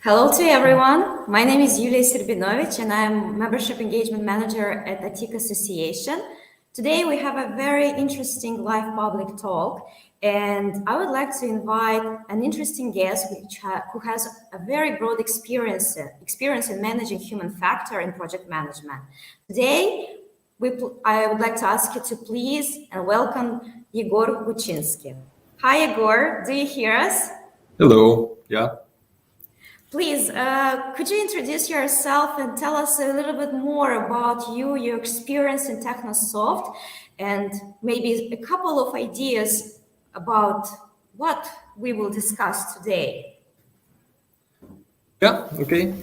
Hello to everyone. My name is Yulia Serbinovich and I'm Membership Engagement Manager at ATIC Association. Today we have a very interesting live public talk and I would like to invite an interesting guest who has a very broad experience in managing human factor and project management. Today, I would like to ask you to please and welcome Egor Gucinski. Hi Egor, do you hear us? Hello, yeah. Please, could you introduce yourself and tell us a little bit more about you, your experience in Technosoft, and maybe a couple of ideas about what we will discuss today? Yeah, okay.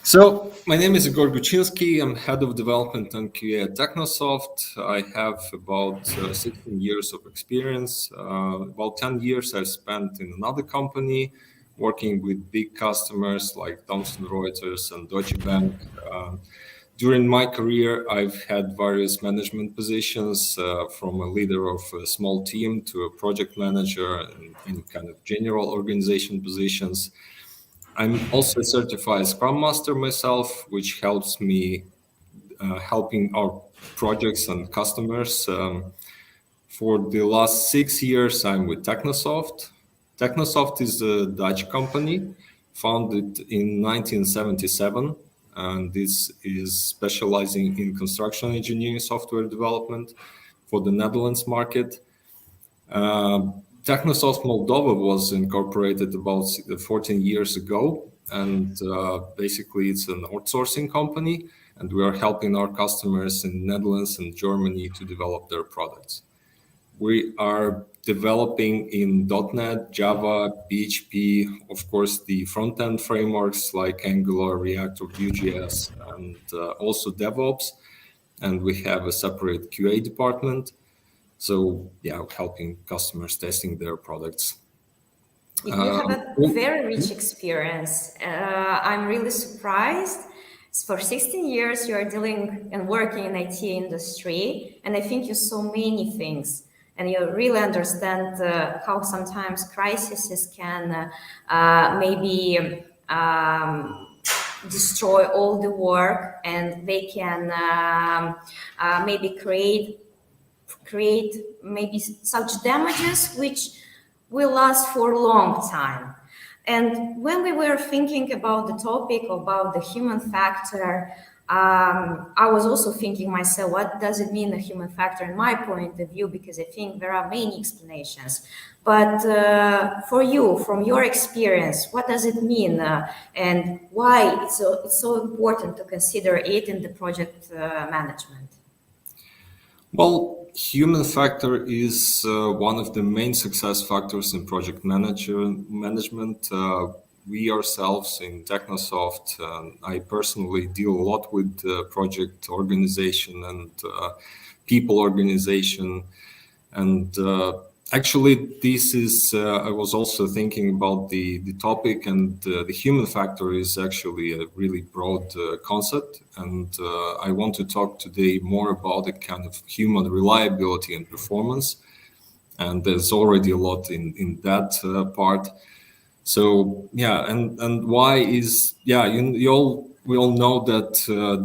So my name is Egor Gucinski. I'm head of development and QA at Technosoft. I have about 16 years of experience. About 10 years I've spent in another company working with big customers like Thomson Reuters and Deutsche Bank. During my career, I've had various management positions, from a leader of a small team to a project manager and any kind of general organization positions. I'm also a certified Scrum Master myself, which helps me helping our projects and customers. For the last 6 years, I'm with Technosoft. Technosoft is a Dutch company founded in 1977, and this is specializing in construction engineering software development for the Netherlands market. Technosoft Moldova was incorporated about 14 years ago, and basically it's an outsourcing company, and we are helping our customers in Netherlands and Germany to develop their products. We are developing in .NET, Java, PHP, of course, the front-end frameworks like Angular, React, or Vue.js, and also DevOps. And we have a separate QA department. So, yeah, helping customers testing their products. You have a very rich experience. I'm really surprised. For 16 years, you are dealing and working in IT industry, and I think you saw many things. And you really understand how sometimes crises can maybe destroy all the work, and they can maybe create maybe such damages which will last for a long time. And when we were thinking about the topic about the human factor, I was also thinking myself, what does it mean, the human factor, in my point of view, because I think there are many explanations. But for you, from your experience, what does it mean and why it's so important to consider it in the project management? Well, human factor is one of the main success factors in project management. We ourselves in Technosoft, I personally deal a lot with project organization and people organization. And actually, this is, I was also thinking about the topic, and the human factor is actually a really broad concept. And I want to talk today more about the kind of human reliability and performance. And there's already a lot in that part. So yeah, and why is we all know that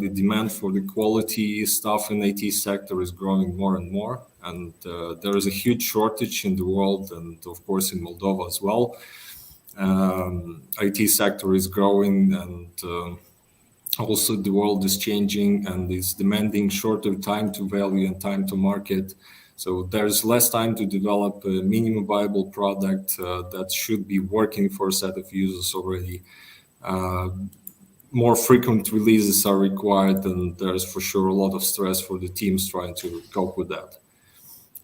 the demand for the quality stuff in IT sector is growing more and more, and there is a huge shortage in the world, and of course in Moldova as well. IT sector is growing, and also the world is changing and is demanding shorter time to value and time to market. So there's less time to develop a minimum viable product that should be working for a set of users already. More frequent releases are required, and there's for sure a lot of stress for the teams trying to cope with that.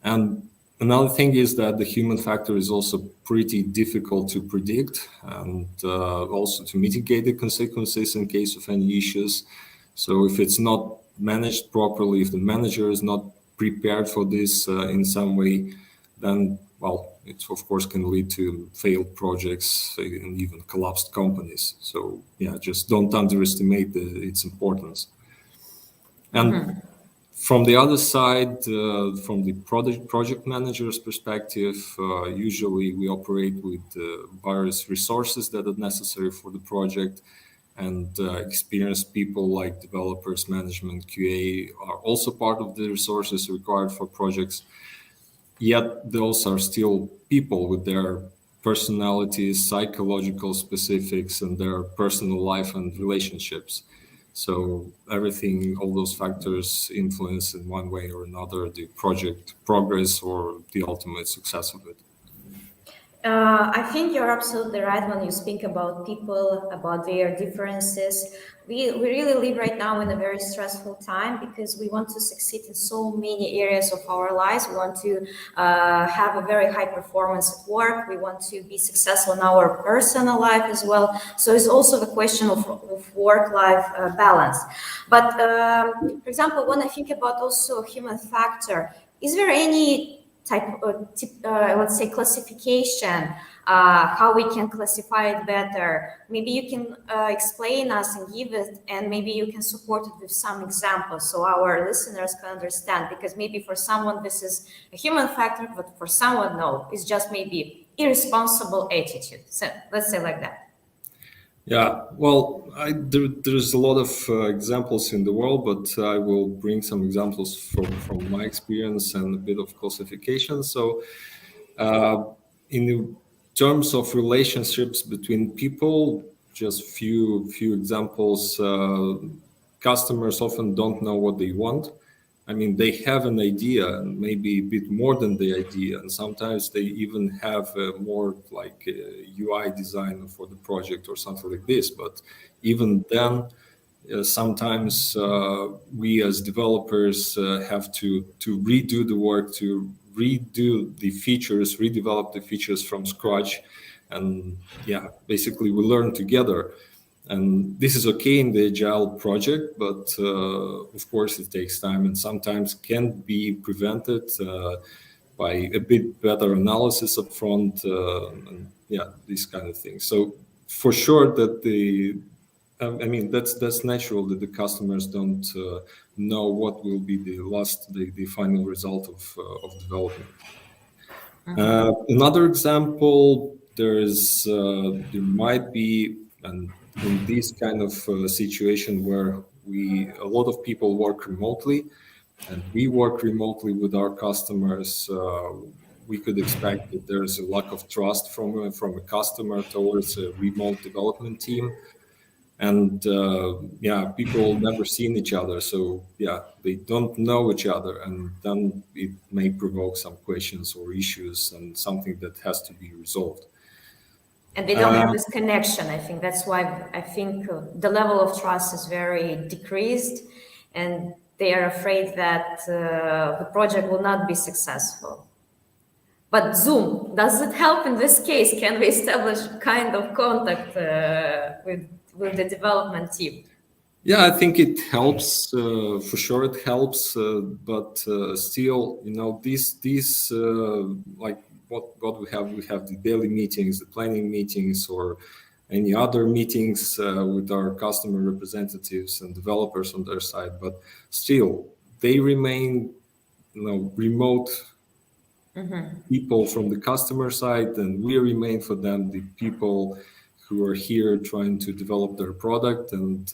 And another thing is that the human factor is also pretty difficult to predict, and also to mitigate the consequences in case of any issues. So if it's not managed properly, if the manager is not prepared for this in some way, then, well, it of course can lead to failed projects and even collapsed companies. So yeah, just don't underestimate its importance. And From the other side, from the project manager's perspective, usually we operate with various resources that are necessary for the project, and experienced people like developers, management, QA are also part of the resources required for projects. Yet those are still people with their personalities, psychological specifics, and their personal life and relationships. So everything, all those factors influence in one way or another the project progress or the ultimate success of it. I think you're absolutely right when you speak about people, about their differences. We really live right now in a very stressful time because we want to succeed in so many areas of our lives. We want to have a very high performance at work. We want to be successful in our personal life as well. So it's also the question of work-life balance. But for example, when I think about also human factor, is there any let's say classification, how we can classify it better? Maybe you can explain us and give it, and maybe you can support it with some examples so our listeners can understand, because maybe for someone this is a human factor, but for someone no, it's just maybe irresponsible attitude. So let's say like that. Yeah, well, there's a lot of examples in the world, but I will bring some examples from my experience and a bit of classification. So, in terms of relationships between people, just few examples. Customers often don't know what they want. I mean, they have an idea, and maybe a bit more than the idea, and sometimes they even have more like UI design for the project or something like this. But even then, sometimes we as developers have to redo the work, to redo the features, redevelop the features from scratch, and yeah, basically we learn together. And this is okay in the agile project, but of course it takes time and sometimes can be prevented by a bit better analysis up front, and yeah, these kind of things. So for sure that I mean, that's natural that the customers don't know what will be the final result of development. Another example, there might be, and in this kind of situation where a lot of people work remotely, and we work remotely with our customers, we could expect that there's a lack of trust from a customer towards a remote development team. And yeah, people never seen each other, so yeah, they don't know each other, and then it may provoke some questions or issues and something that has to be resolved. And they don't have this connection. I think that's why I think the level of trust is very decreased, and they are afraid that the project will not be successful. But Zoom, does it help in this case? Can we establish kind of contact with the development team? Yeah, I think it helps. For sure, it helps. But still, you know, these like what we have the daily meetings, the planning meetings, or any other meetings with our customer representatives and developers on their side. But still, they remain, you know, remote people from the customer side, and we remain for them the people who are here trying to develop their product. And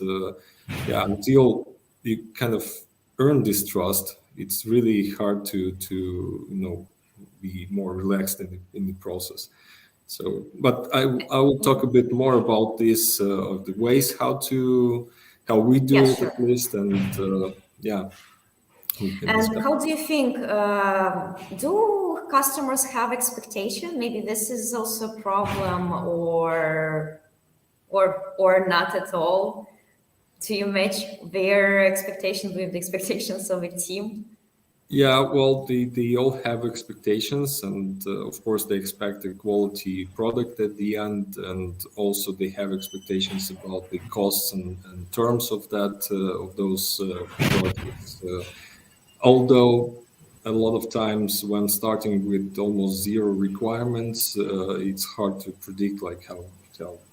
yeah, until you kind of earn this trust, it's really hard to you know, be more relaxed in the process. So, but I will talk a bit more about this of the ways how we do it, sure. at least, and yeah. And how do you think, do customers have expectation? Maybe this is also a problem, or not at all. Do you match their expectations with the expectations of a team? Yeah, well, they all have expectations, and of course they expect a quality product at the end, and also they have expectations about the costs and terms of those projects. Although a lot of times when starting with almost zero requirements, it's hard to predict like how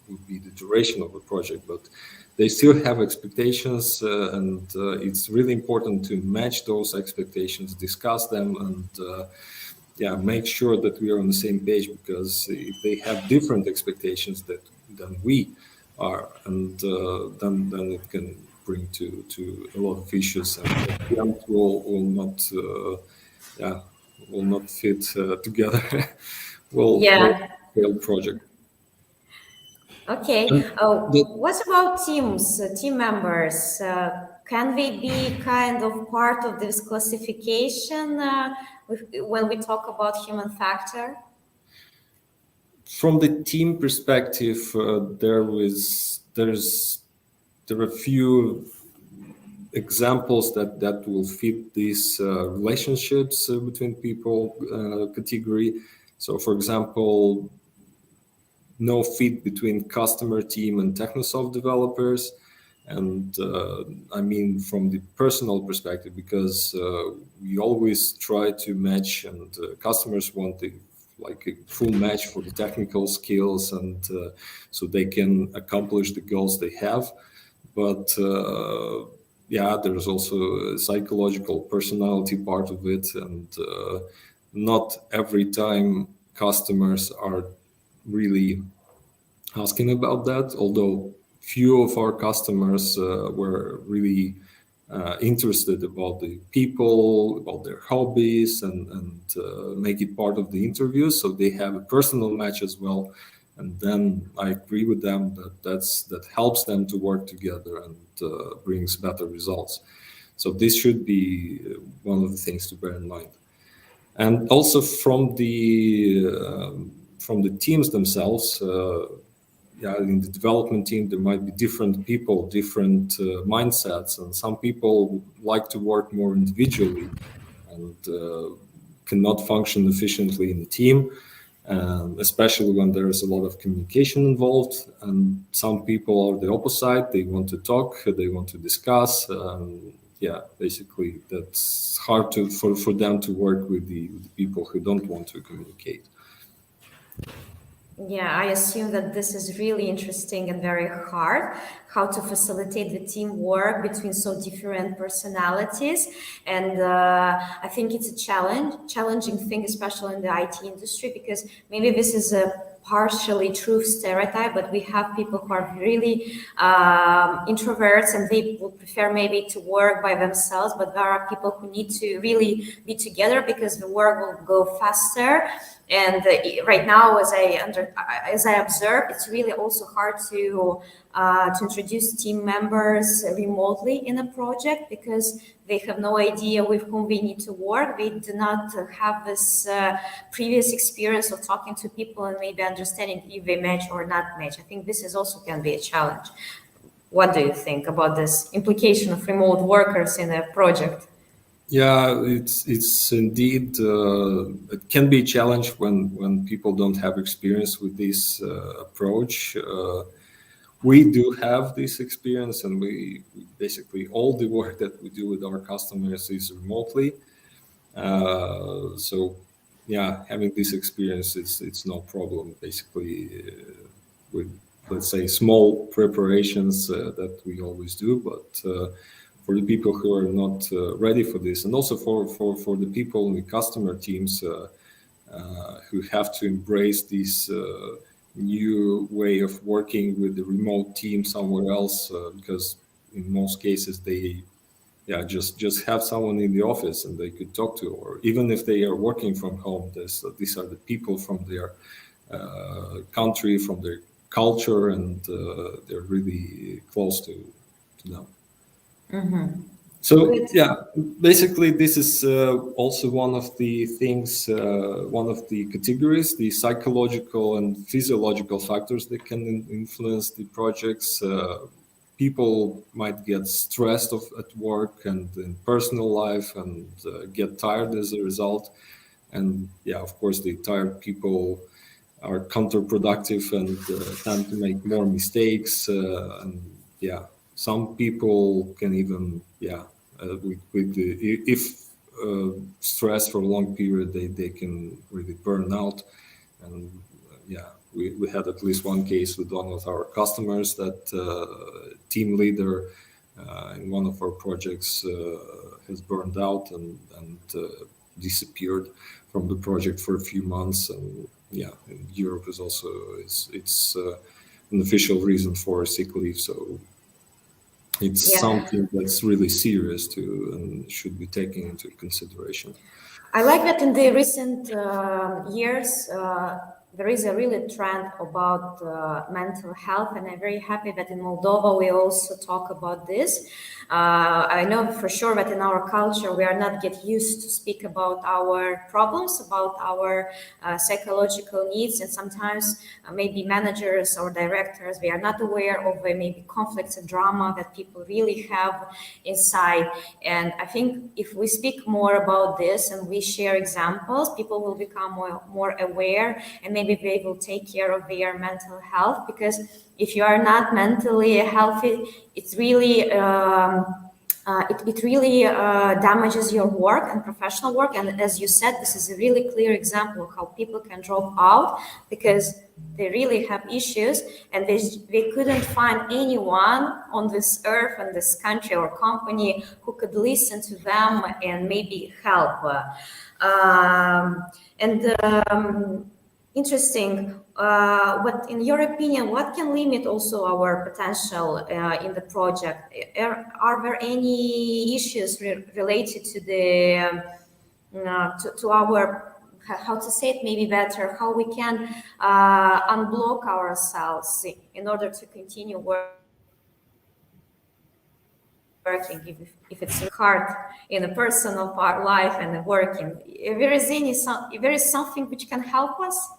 would be the duration of a project. But they still have expectations, and it's really important to match those expectations, discuss them, and make sure that we are on the same page, because if they have different expectations than we are, and then it can bring to a lot of issues, and the end will not fit together. will fail project. Okay. What about teams, team members? Can they be kind of part of this classification when we talk about human factor? From the team perspective, there are a few examples that will fit these relationships between people category. So, for example, no fit between customer team and Technosoft developers. And I mean, from the personal perspective, because we always try to match, and customers want a full match for the technical skills, and so they can accomplish the goals they have. But there's also a psychological personality part of it, and not every time customers are really asking about that, although few of our customers were really interested about the people, about their hobbies, and make it part of the interview, so they have a personal match as well. And then I agree with them that helps them to work together and brings better results. So this should be one of the things to bear in mind. And also from the teams themselves, in the development team, there might be different people, different mindsets, and some people like to work more individually and cannot function efficiently in a team, especially when there is a lot of communication involved. And some people are the opposite. They want to talk, they want to discuss. Basically, that's hard for them to work with the people who don't want to communicate. Yeah, I assume that this is really interesting and very hard, how to facilitate the teamwork between so different personalities. And I think it's a challenging thing, especially in the IT industry, because maybe this is a partially true stereotype, but we have people who are really introverts, and they would prefer maybe to work by themselves, but there are people who need to really be together because the work will go faster. And right now, as I observe, it's really also hard to introduce team members remotely in a project, because they have no idea with whom they need to work. They do not have this previous experience of talking to people and maybe understanding if they match or not match. I think this is also can be a challenge. What do you think about this implication of remote workers in a project? Yeah, it's indeed, it can be a challenge when people don't have experience with this approach. We do have this experience, and we basically all the work that we do with our customers is remotely. Having this experience, it's no problem. Basically, with, let's say, small preparations that we always do, but for the people who are not ready for this, and also for the people in the customer teams who have to embrace this new way of working with the remote team somewhere else, because in most cases they just have someone in the office and they could talk to, or even if they are working from home, these are the people from their country, from their culture, and they're really close to them. Mm-hmm. So basically this is also one of the things, one of the categories, the psychological and physiological factors that can influence the projects. People might get stressed at work and in personal life, and get tired as a result. And of course, the tired people are counterproductive and tend to make more mistakes. Some people can even, if stressed for a long period, they can really burn out. And we had at least one case with one of our customers that team leader in one of our projects has burned out and disappeared from the project for a few months. And in Europe is also it's an official reason for sick leave. So it's something that's really serious too and should be taken into consideration. I like that in the recent years, there is a really trend about mental health, and I'm very happy that in Moldova we also talk about this. I know for sure that in our culture we are not get used to speak about our problems, about our psychological needs, and sometimes maybe managers or directors, we are not aware of maybe conflicts and drama that people really have inside. And I think if we speak more about this and we share examples, people will become more aware, and maybe they will take care of their mental health, because if you are not mentally healthy, it's really it really damages your work and professional work. And as you said, this is a really clear example of how people can drop out because they really have issues, and they couldn't find anyone on this earth and this country or company who could listen to them and maybe help. Interesting. But in your opinion, what can limit also our potential in the project? Are there any issues related to the to our, how to say it maybe better, how we can unblock ourselves in order to continue working if it's hard in a personal life and working? If there is something which can help us?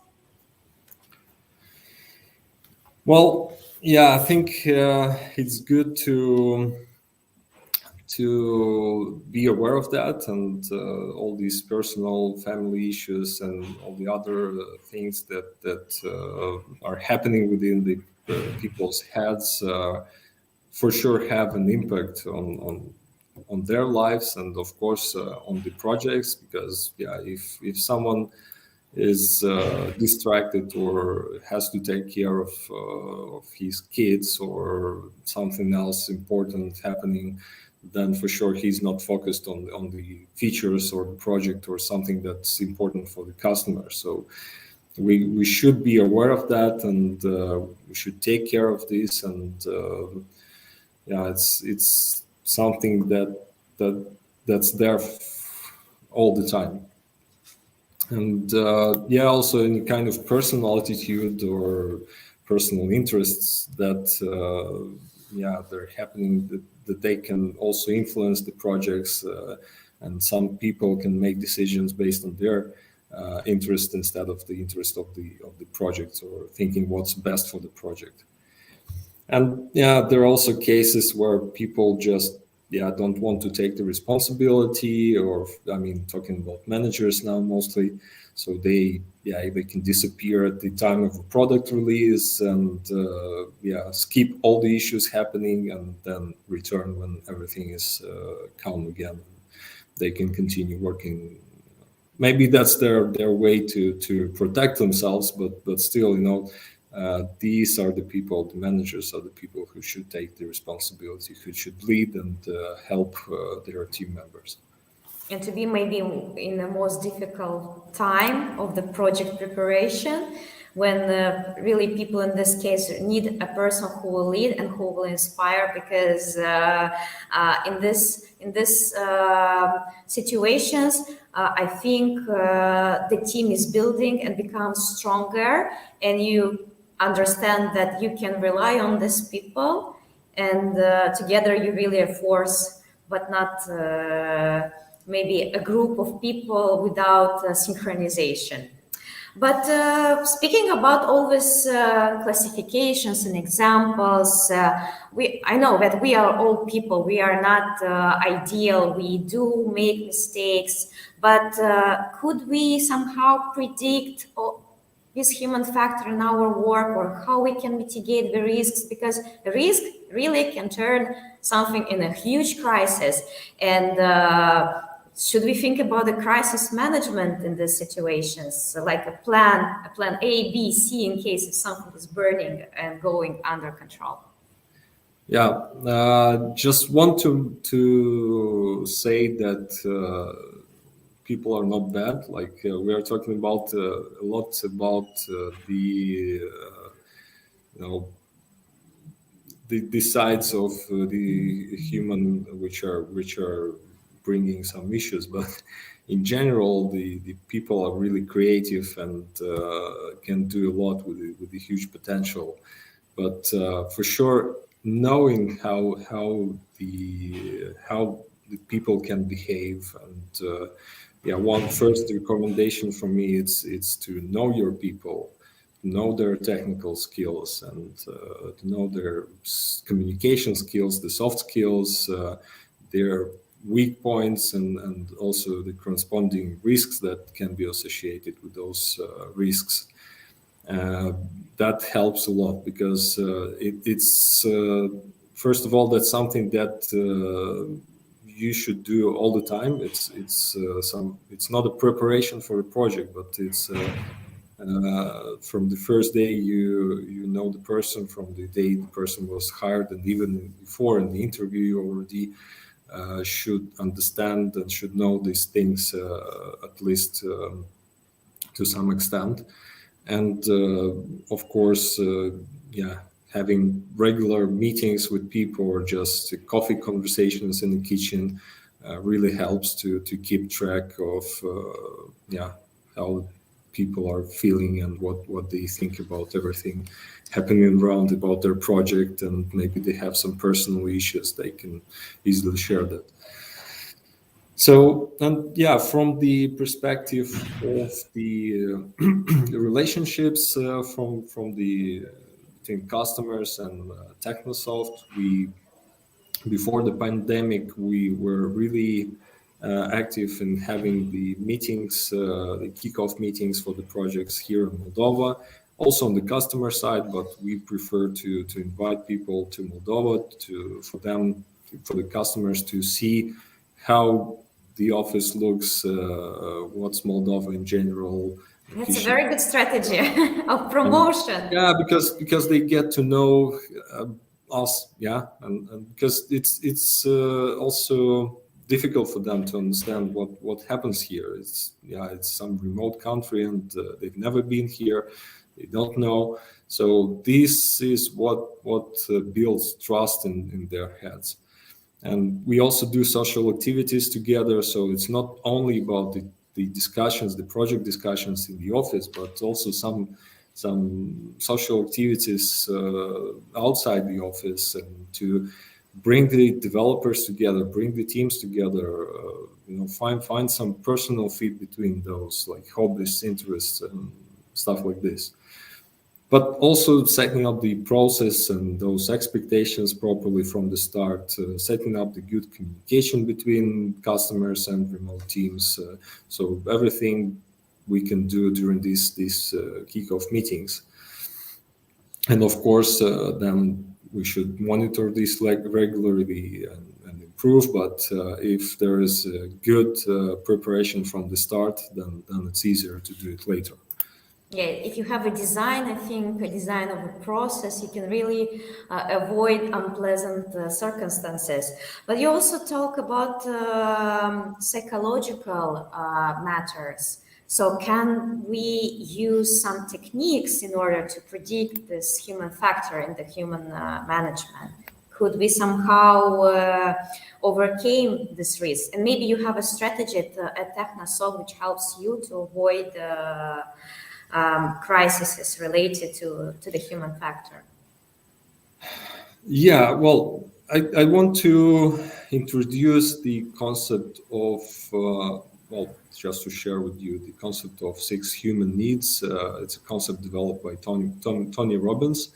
Well, I think it's good to be aware of that and all these personal family issues and all the other things that are happening within the people's heads for sure have an impact on their lives and of course on the projects, because if someone is distracted or has to take care of his kids or something else important happening, then for sure he's not focused on the features or the project or something that's important for the customer. So we should be aware of that, and we should take care of this. And it's something that's there all the time. And also any kind of personal attitude or personal interests that they're happening, that they can also influence the projects, and some people can make decisions based on their interest instead of the interest of the project, or thinking what's best for the project. And there are also cases where people just don't want to take the responsibility, or talking about managers now mostly. So they can disappear at the time of a product release and skip all the issues happening and then return when everything is calm again. They can continue working. Maybe that's their way to protect themselves, but still, these are the people, the managers are the people who should take the responsibility, who should lead and help their team members. And to be maybe in the most difficult time of the project preparation, when really people in this case need a person who will lead and who will inspire, because in this situations, I think the team is building and becomes stronger, and you understand that you can rely on these people, and together you really a force, but not maybe a group of people without synchronization. But speaking about all these classifications and examples, I know that we are all people. We are not ideal. We do make mistakes, but could we somehow predict this human factor in our work, or how we can mitigate the risks? Because the risk really can turn something in a huge crisis. And should we think about the crisis management in these situations, so like a plan A, B, C, in case if something is burning and going under control? Yeah, just want to say that people are not bad. Like we are talking about a lot about the you know the sides of the human which are bringing some issues, but in general the people are really creative and can do a lot with the huge potential. But for sure, knowing how the people can behave, and yeah, one first recommendation from me, it's to know your people, know their technical skills, and to know their communication skills, the soft skills, their weak points, and also the corresponding risks that can be associated with those risks. That helps a lot because it's first of all, that's something that you should do all the time. It's not a preparation for a project, but it's from the first day you know the person, from the day the person was hired, and even before in the interview you already should understand and should know these things at least to some extent. And of course, yeah, having regular meetings with people or just coffee conversations in the kitchen really helps to keep track of yeah, how people are feeling and what they think about everything happening around about their project, and maybe they have some personal issues, they can easily share that. So, and yeah, from the perspective of the relationships from the between customers and Technosoft, we before the pandemic we were really active in having the meetings, the kickoff meetings for the projects here in Moldova, also on the customer side. But we prefer to invite people to Moldova for the customers to see how the office looks, what's Moldova in general. That's a very good strategy of promotion. Yeah, because they get to know us, yeah, and because it's also difficult for them to understand what happens here. It's some remote country, and they've never been here. They don't know. So this is what builds trust in their heads. And we also do social activities together. So it's not only about the discussions, the project discussions in the office, but also some social activities outside the office, and to bring the developers together, bring the teams together, find some personal fit between those, like hobbies, interests, and stuff like this. But also setting up the process and those expectations properly from the start, setting up the good communication between customers and remote teams. So everything we can do during these kickoff meetings. And of course, then we should monitor this regularly and improve. But if there is a good preparation from the start, then it's easier to do it later. Yeah, if you have a design, I think a design of a process, you can really avoid unpleasant circumstances. But you also talk about psychological matters. So can we use some techniques in order to predict this human factor in the human management? Could we somehow overcame this risk? And maybe you have a strategy at Technosoft which helps you to avoid crises related to the human factor. Yeah, well, I want to introduce the concept of, just to share with you the concept of 6 human needs. It's a concept developed by Tony Robbins.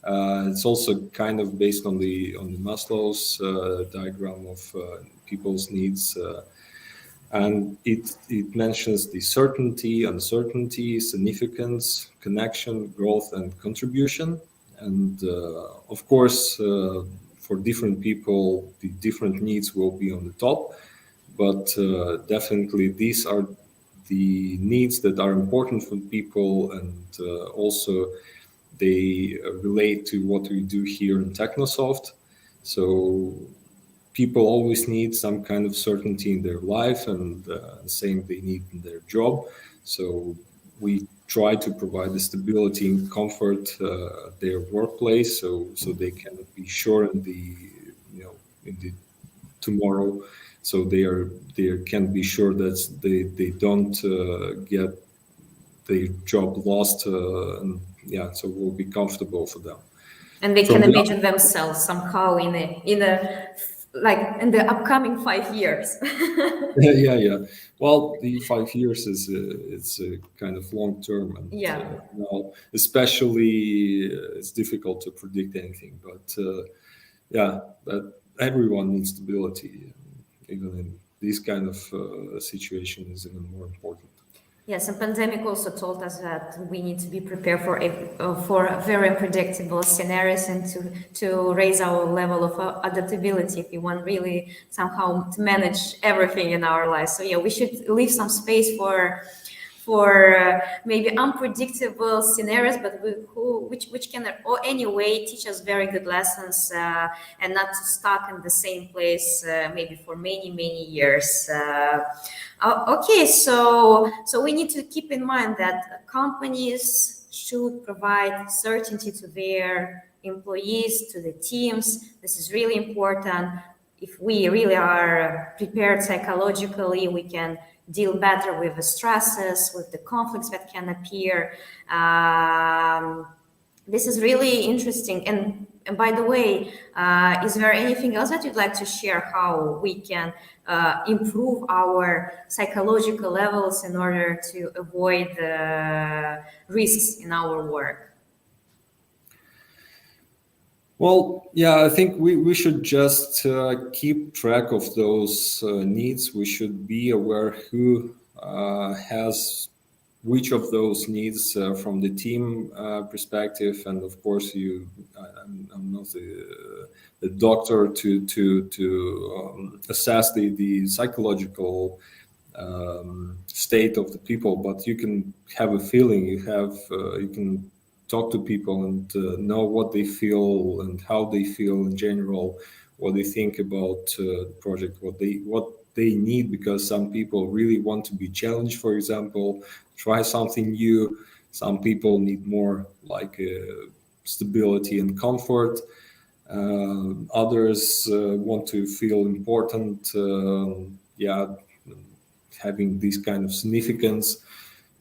It's also kind of based on the Maslow's diagram of people's needs. And it mentions the certainty, uncertainty, significance, connection, growth, and contribution. And of course, for different people, the different needs will be on the top. but definitely these are the needs that are important for people, and also they relate to what we do here in Technosoft. So people always need some kind of certainty in their life, and same they need in their job. So we try to provide the stability and comfort at their workplace, so they can be sure in the in the tomorrow. So they can be sure that they don't get their job lost, and so it will be comfortable for them. And they can imagine themselves somehow in the upcoming 5 years. Yeah. Well, the 5 years is it's a kind of long term, and now especially it's difficult to predict anything. But that everyone needs stability, even in this kind of situation is even more important. Yes, and pandemic also told us that we need to be prepared for very unpredictable scenarios, and to raise our level of adaptability if we want really somehow to manage everything in our lives. So we should leave some space for maybe unpredictable scenarios, but which can anyway teach us very good lessons, and not to stuck in the same place maybe for many years. Okay, so we need to keep in mind that companies should provide certainty to their employees, to the teams. This is really important. If we really are prepared psychologically, we can deal better with the stresses, with the conflicts that can appear. This is really interesting. And by the way, is there anything else that you'd like to share, how we can improve our psychological levels in order to avoid risks in our work? Well, I think we should just keep track of those needs. We should be aware who has which of those needs from the team perspective, and of course, I'm not the doctor to assess the psychological state of the people, but you can have a feeling. You can talk to people and know what they feel and how they feel in general, what they think about the project, what they need, because some people really want to be challenged, for example, try something new. Some people need more like stability and comfort. Others want to feel important, having this kind of significance.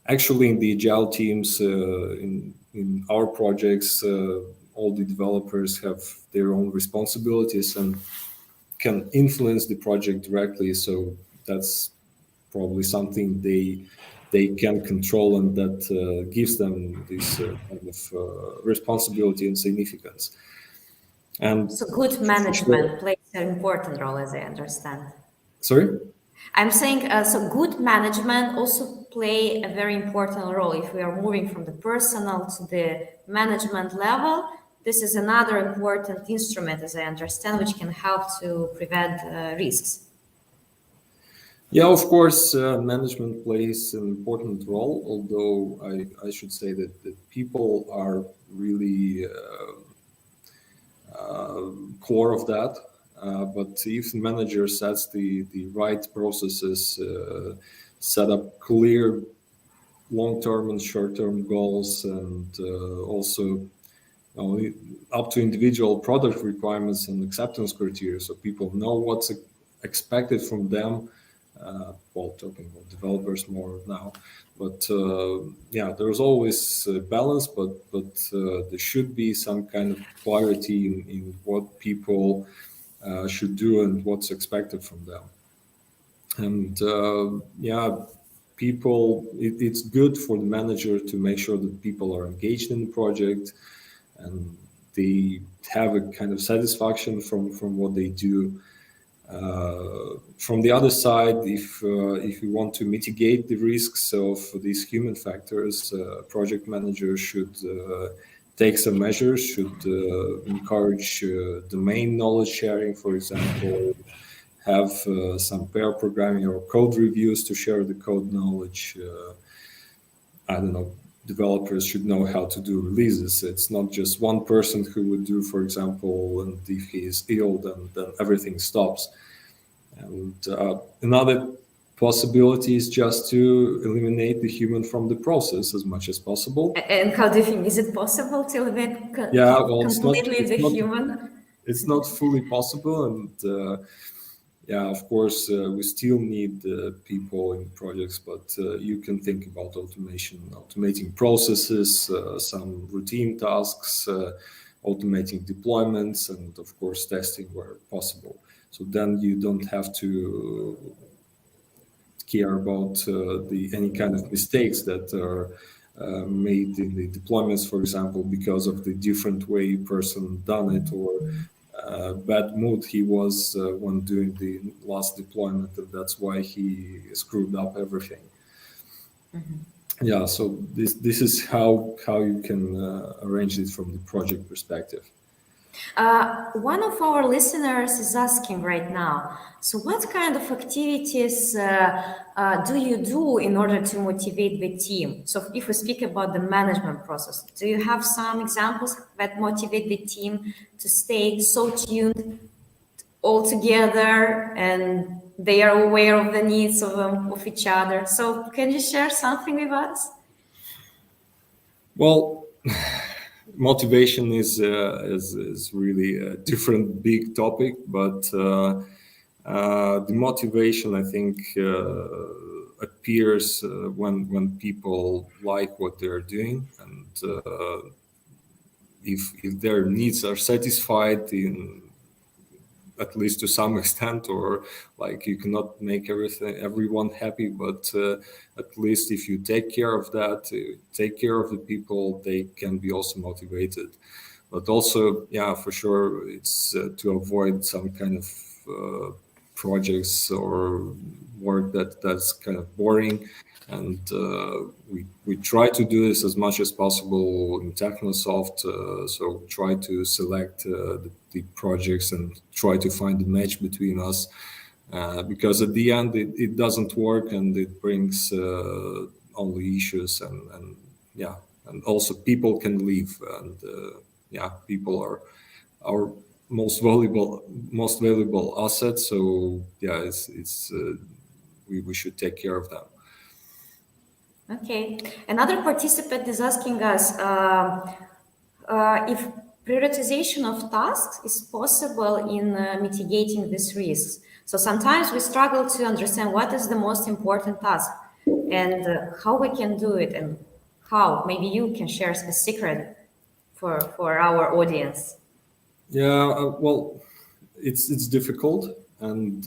Actually, in the agile teams, in our projects, all the developers have their own responsibilities and can influence the project directly. So that's probably something they can control, and that gives them this kind of responsibility and significance. And so good management plays an important role, as I understand. Sorry? I'm saying, so good management also play a very important role. If we are moving from the personal to the management level, this is another important instrument, as I understand, which can help to prevent risks. Yeah, of course, management plays an important role, although I should say that people are really core of that. But if the manager sets the right processes, set up clear long-term and short-term goals, and also up to individual product requirements and acceptance criteria, so people know what's expected from them. Talking about developers more now, but there's always a balance, but there should be some kind of clarity in what people should do and what's expected from them. And people, it's good for the manager to make sure that people are engaged in the project and they have a kind of satisfaction from what they do. From the other side, if you want to mitigate the risks of these human factors, project managers should take some measures, should encourage domain knowledge sharing, for example, have some pair programming or code reviews to share the code knowledge. I don't know, developers should know how to do releases. It's not just one person who would do, for example, and if he is ill, then everything stops. And another possibility is just to eliminate the human from the process as much as possible. And how do you think, is it possible to eliminate completely the human? It's not fully possible, and of course, we still need people in projects, but you can think about automating processes, some routine tasks, automating deployments, and of course, testing where possible. So then you don't have to care about any kind of mistakes that are made in the deployments, for example, because of the different way person done it, or bad mood he was when doing the last deployment, and that's why he screwed up everything. So this is how you can arrange it from the project perspective. One of our listeners is asking right now, so what kind of activities do you do in order to motivate the team? So if we speak about the management process, do you have some examples that motivate the team to stay so tuned all together and they are aware of the needs of each other? So can you share something with us? Well, motivation is really a different big topic, but the motivation, I think, appears when people like what they're doing, and if their needs are satisfied in at least to some extent, or like you cannot make everyone happy, but at least if you take care of that, take care of the people, they can be also motivated. But also, for sure, it's to avoid some kind of projects or work that's kind of boring. And we try to do this as much as possible in Technosoft. So try to select the projects and try to find a match between us, because at the end it doesn't work and it brings only issues, and also people can leave, and people are our most valuable asset. So it's we should take care of them. Okay. Another participant is asking us if prioritization of tasks is possible in mitigating these risks. So sometimes we struggle to understand what is the most important task and how we can do it, and how. Maybe you can share a secret for our audience. Well, it's difficult, and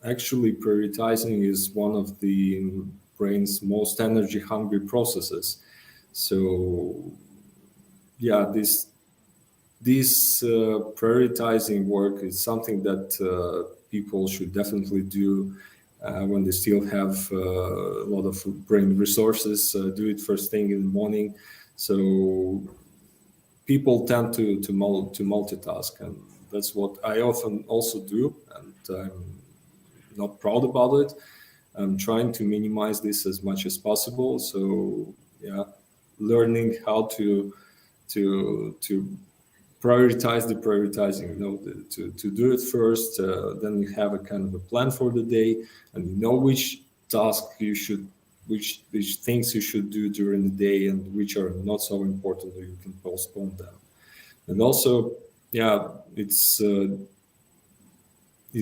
actually prioritizing is one of the brain's most energy hungry processes. So this prioritizing work is something that people should definitely do when they still have a lot of brain resources. Do it first thing in the morning. So people tend to multitask, and that's what I often also do, and I'm not proud about it. I'm trying to minimize this as much as possible. So learning how to prioritize the prioritizing, to do it first, then you have a kind of a plan for the day, and you know which task which things you should do during the day, and which are not so important that you can postpone them. And also,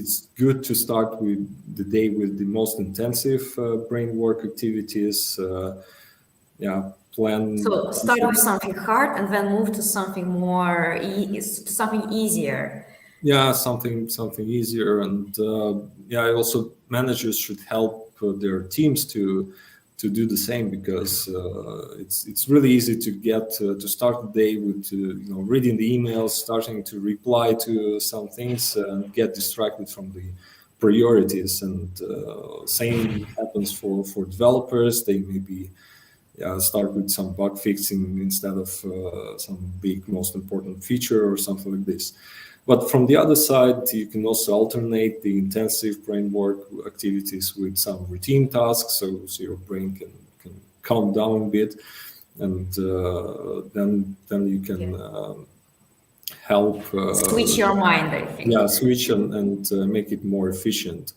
it's good to start with the day with the most intensive brain work activities. Plan. So start with something hard and then move to something more something easier. Something easier, and also managers should help their teams to do the same, because it's really easy to get to start the day with reading the emails, starting to reply to some things, and get distracted from the priorities. And same happens for developers. They maybe start with some bug fixing instead of some big most important feature or something like this. But from the other side, you can also alternate the intensive brain work activities with some routine tasks, so your brain can calm down a bit, and then you can help switch your mind, I think. Yeah, switch and make it more efficient.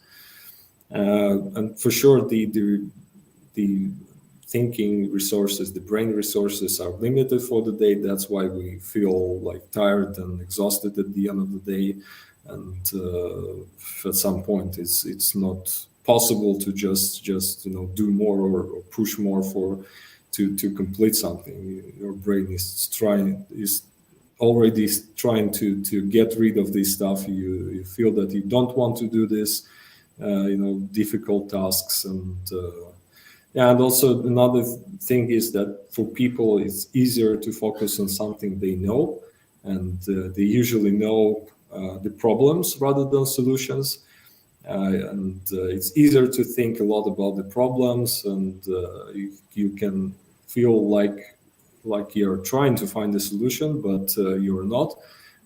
And for sure, the thinking resources, the brain resources are limited for the day. That's why we feel like tired and exhausted at the end of the day. And at some point, it's not possible to just do more or push more to complete something. Your brain is already trying to get rid of this stuff. You feel that you don't want to do this, difficult tasks, and also another thing is that for people it's easier to focus on something they know, and they usually know the problems rather than solutions, and it's easier to think a lot about the problems, and you can feel like you're trying to find a solution, but you're not.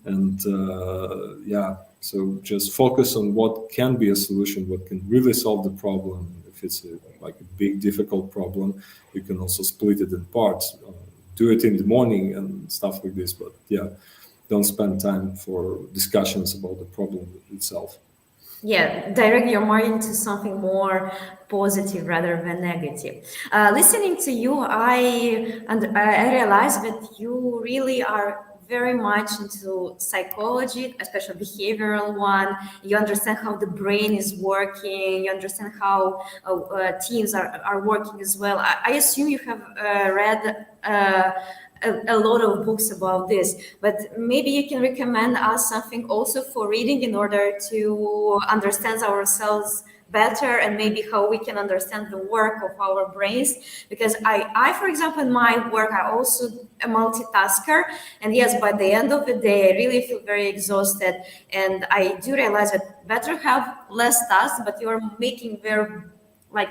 And so just focus on what can be a solution, what can really solve the problem. If it's a big, difficult problem, you can also split it in parts. Do it in the morning and stuff like this, but don't spend time for discussions about the problem itself. Yeah, direct your mind to something more positive rather than negative. Listening to you, I realize that you really are very much into psychology, especially behavioral one. You understand how the brain is working. You understand how teams are working as well. I assume you have read a lot of books about this, but maybe you can recommend us something also for reading in order to understand ourselves better, and maybe how we can understand the work of our brains. Because I for example, in my work, I also a multitasker, and yes, by the end of the day, I really feel very exhausted, and I do realize that better have less tasks, but you're making very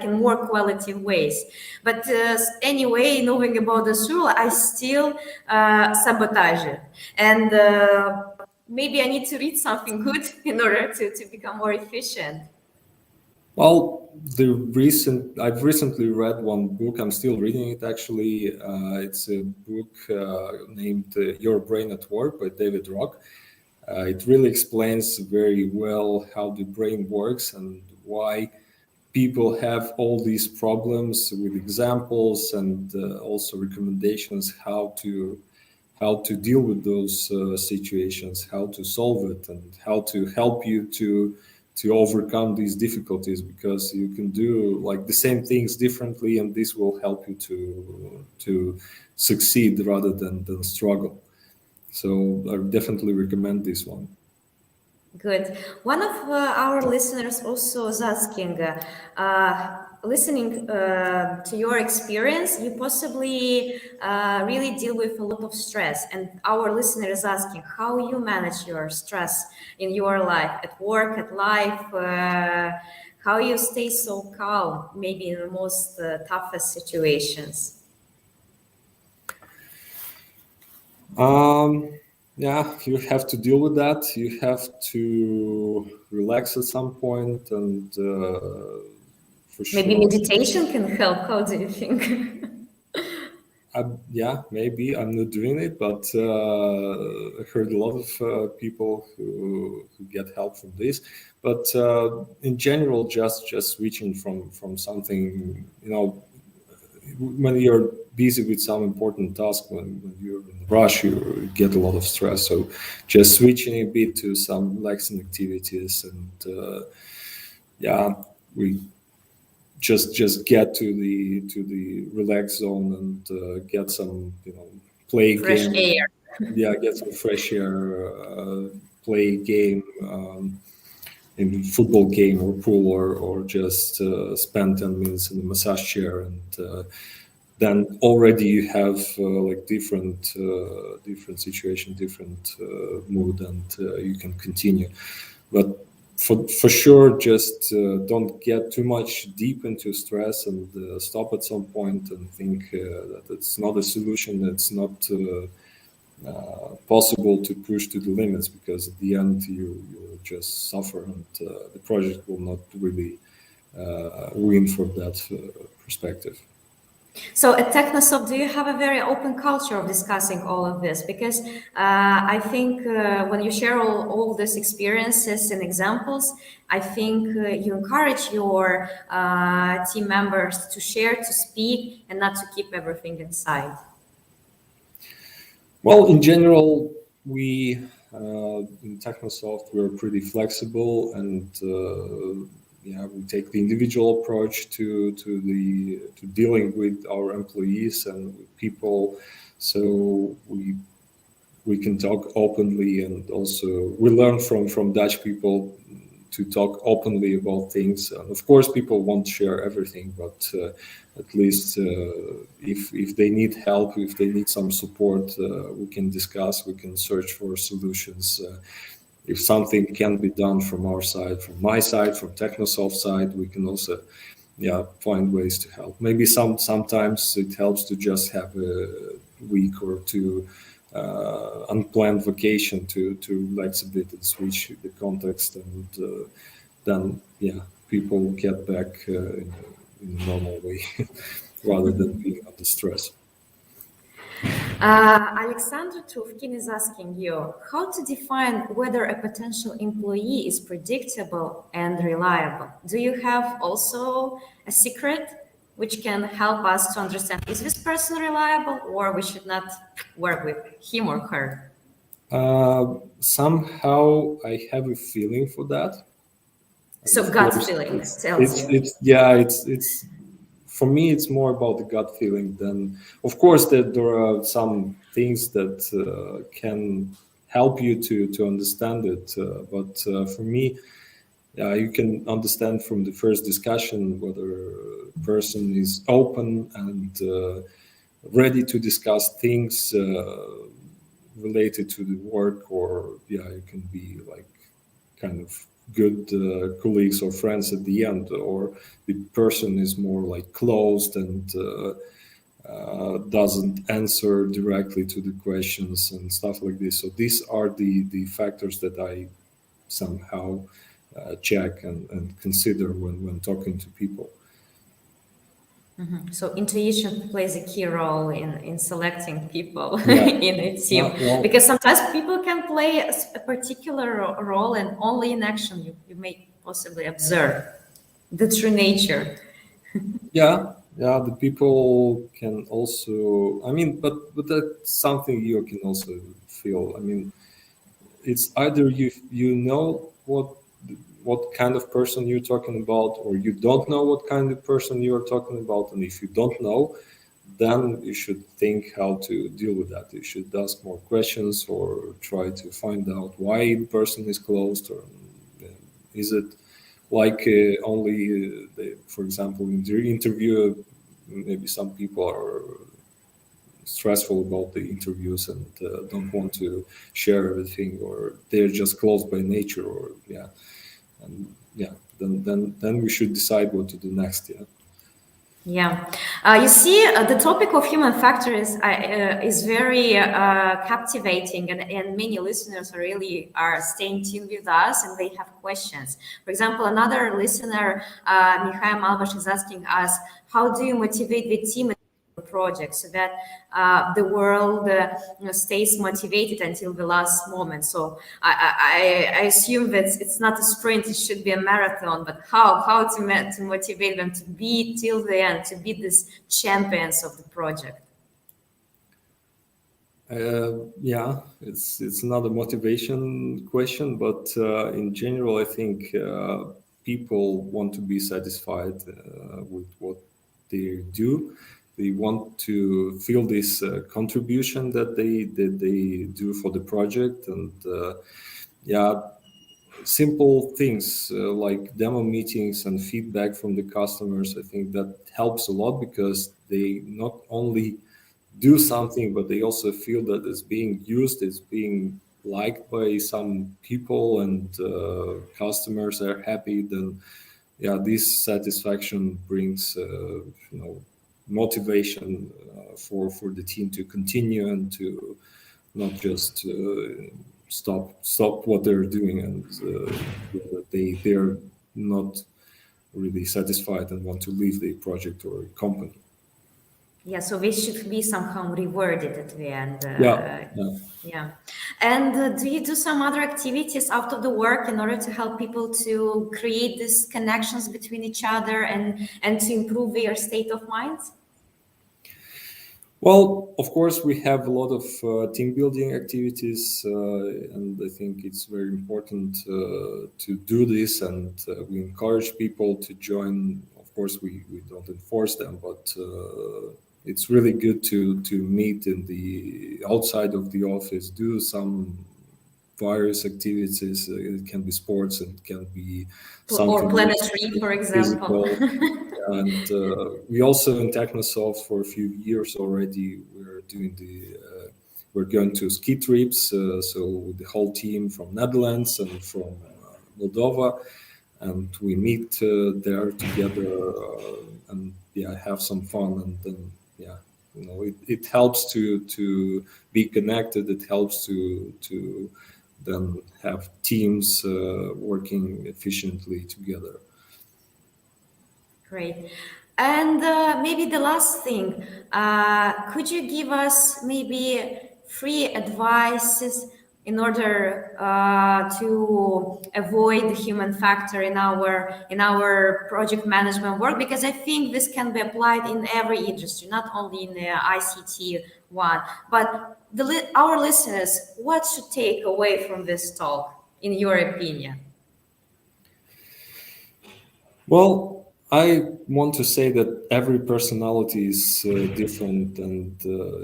in more qualitative ways. But anyway, knowing about this rule, I still sabotage it. And maybe I need to read something good in order to become more efficient. Well, I've recently read one book. I'm still reading it, actually. It's a book named Your Brain at Work by David Rock. It really explains very well how the brain works and why people have all these problems, with examples and also recommendations how to deal with those situations, how to solve it, and how to help you to overcome these difficulties, because you can do the same things differently, and this will help you to succeed rather than struggle. So I definitely recommend this one. Good. One of our listeners also is asking, listening to your experience, you possibly really deal with a lot of stress. And our listener is asking how you manage your stress in your life, at work, at life, how you stay so calm, maybe in the most toughest situations. You have to deal with that. You have to relax at some point, and for sure. Maybe meditation can help. How do you think? Maybe. I'm not doing it, but I heard a lot of people who get help from this. But in general, just switching from something, when you're busy with some important task, when you're in a rush, you get a lot of stress. So just switching a bit to some relaxing activities, and we just get to the relax zone and get some play fresh game. Air. Get some fresh air, play game. In football game or pool, or just spend 10 minutes in the massage chair, and then already you have different situation, different mood, and you can continue. But for sure, just don't get too much deep into stress, and stop at some point and think that it's not a solution. It's not possible to push to the limits, because at the end you will just suffer, and the project will not really win from that perspective. So at Technosoft, do you have a very open culture of discussing all of this? Because I think when you share all these experiences and examples, I think you encourage your team members to share, to speak, and not to keep everything inside. Well, in general, we in Technosoft, we're pretty flexible, and we take the individual approach to dealing with our employees and with people. So we can talk openly, and also we learn from Dutch people to talk openly about things. And of course, people won't share everything, but at least if they need help, if they need some support, we can discuss, we can search for solutions. If something can be done from our side, from my side, from Technosoft side, we can also find ways to help. Maybe sometimes it helps to just have a week or two unplanned vacation to relax a bit and switch the context, and then people get back in a normal way rather than being under stress. Alexander Tufkin is asking you how to define whether a potential employee is predictable and reliable. Do you have also a secret which can help us to understand, is this person reliable, or we should not work with him or her? Somehow I have a feeling for that. So gut feeling tells you. It's for me, it's more about the gut feeling than, of course, that there are some things that can help you to understand it. But for me, you can understand from the first discussion whether a person is open and ready to discuss things related to the work, or you can be like kind of good colleagues or friends at the end, or the person is more like closed and doesn't answer directly to the questions and stuff like this. So these are the factors that I somehow check and consider when talking to people. Mm-hmm. So intuition plays a key role in selecting people in a team, because sometimes people can play a particular role, and only in action you may possibly observe the true nature. The people can also, but that's something you can also feel. It's either you know what kind of person you're talking about, or you don't know what kind of person you're talking about. And if you don't know, then you should think how to deal with that. You should ask more questions, or try to find out why the person is closed, or is it like only, for example, in the interview, maybe some people are stressful about the interviews and don't want to share everything, or they're just closed by nature, or then we should decide what to do next. You see, the topic of human factor is very captivating, and many listeners really are staying tuned with us, and they have questions. For example, another listener, Mikhail Malvash, is asking us, how do you motivate the team project so that the world stays motivated until the last moment? So I assume that it's not a sprint, it should be a marathon, but how to motivate them to be till the end, to be these champions of the project? It's not a motivation question, but in general, I think people want to be satisfied with what they do. They want to feel this contribution that they do for the project, and simple things like demo meetings and feedback from the customers. I think that helps a lot, because they not only do something, but they also feel that it's being used, it's being liked by some people, and customers are happy. Then this satisfaction brings motivation for the team to continue and to not just stop what they're doing, and they're not really satisfied and want to leave the project or company. Yeah, so we should be somehow rewarded at the end. Yeah. Yeah. And do you do some other activities out of the work in order to help people to create these connections between each other and to improve their state of mind? Well, of course, we have a lot of team building activities, and I think it's very important to do this, and we encourage people to join. Of course, we don't enforce them, but it's really good to meet in the outside of the office, do some various activities. It can be sports, and it can be something or planetary, for example. And we also in Technosoft for a few years already we're going to ski trips. So the whole team from Netherlands and from Moldova, and we meet there together and have some fun, and then it helps to be connected. It helps to then have teams working efficiently together. Great. And maybe the last thing, could you give us maybe free advices in order to avoid the human factor in our project management work? Because I think this can be applied in every industry, not only in the ICT one. But our listeners, what should take away from this talk, in your opinion? Well, I want to say that every personality is different, and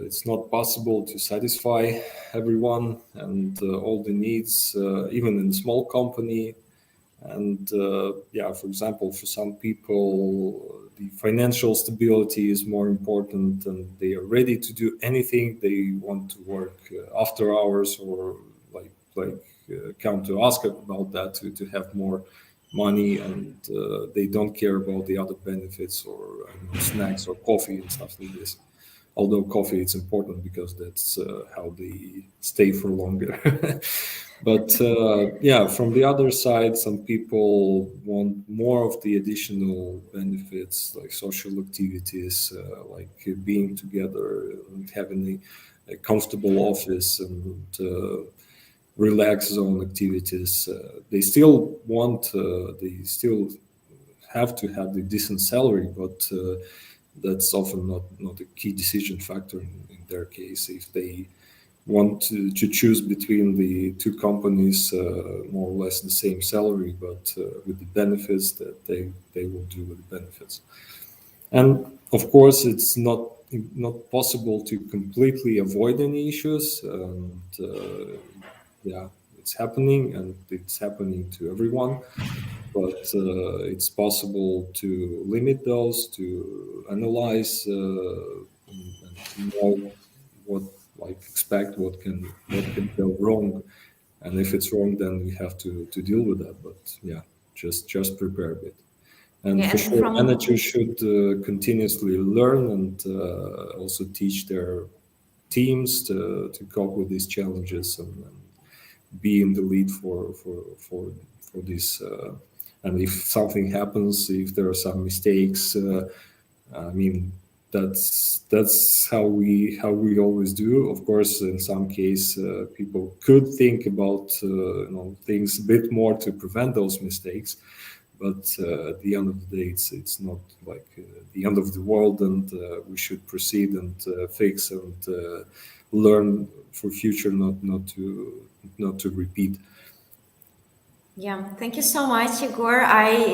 it's not possible to satisfy everyone and all the needs, even in a small company. And for example, for some people, the financial stability is more important, and they are ready to do anything. They want to work after hours, or come to ask about that to have more money, and they don't care about the other benefits or snacks or coffee and stuff like this. Although coffee is important because that's how they stay for longer. But from the other side, some people want more of the additional benefits, like social activities, like being together and having a comfortable office and relax zone activities. They still have to have the decent salary, but that's often not a key decision factor in their case. If they want to choose between the two companies, more or less the same salary, but with the benefits, that they will do with the benefits. And of course, it's not possible to completely avoid any issues. And it's happening, and it's happening to everyone. But it's possible to limit those, to analyze and know expect what can go wrong, and if it's wrong, then we have to deal with that. But just prepare a bit. And for sure, managers should continuously learn and also teach their teams to cope with these challenges and be in the lead for this. And if something happens, if there are some mistakes, that's how we always do. Of course, in some case, people could think about things a bit more to prevent those mistakes. But at the end of the day, it's not like the end of the world, and we should proceed and fix and learn for future, not to repeat. Yeah, thank you so much, Egor.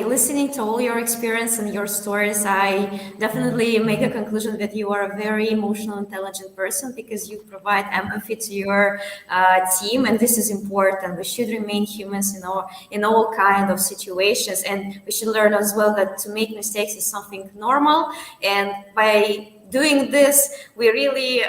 Listening to all your experience and your stories, I definitely make a conclusion that you are a very emotional, intelligent person, because you provide empathy to your team, and this is important. We should remain humans in all kind of situations, and we should learn as well that to make mistakes is something normal, and by doing this, we really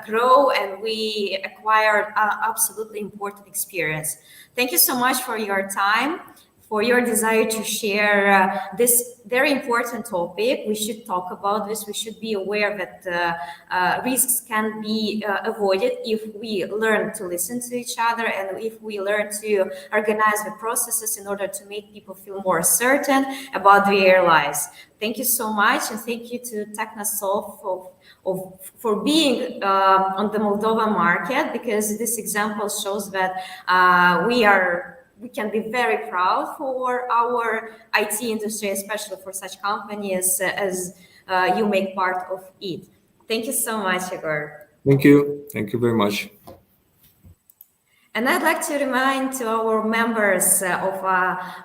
grow and we acquire absolutely important experience. Thank you so much for your time. for your desire to share this very important topic. We should talk about this. We should be aware that risks can be avoided if we learn to listen to each other and if we learn to organize the processes in order to make people feel more certain about their lives. Thank you so much, and thank you to Technosoft for being on the Moldova market, because this example shows that we can be very proud for our IT industry, especially for such companies as you make part of it. Thank you so much, Egor. Thank you. Thank you very much. And I'd like to remind to our members of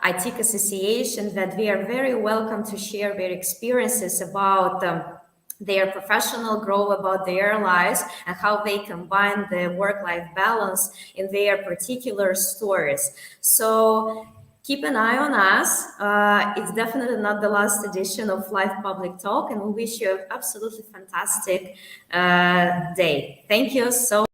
ATIC Association that we are very welcome to share their experiences about their professional growth, about their lives, and how they combine the work-life balance in their particular stories. So keep an eye on us. It's definitely not the last edition of Live Public Talk, and we wish you an absolutely fantastic day. Thank you so much.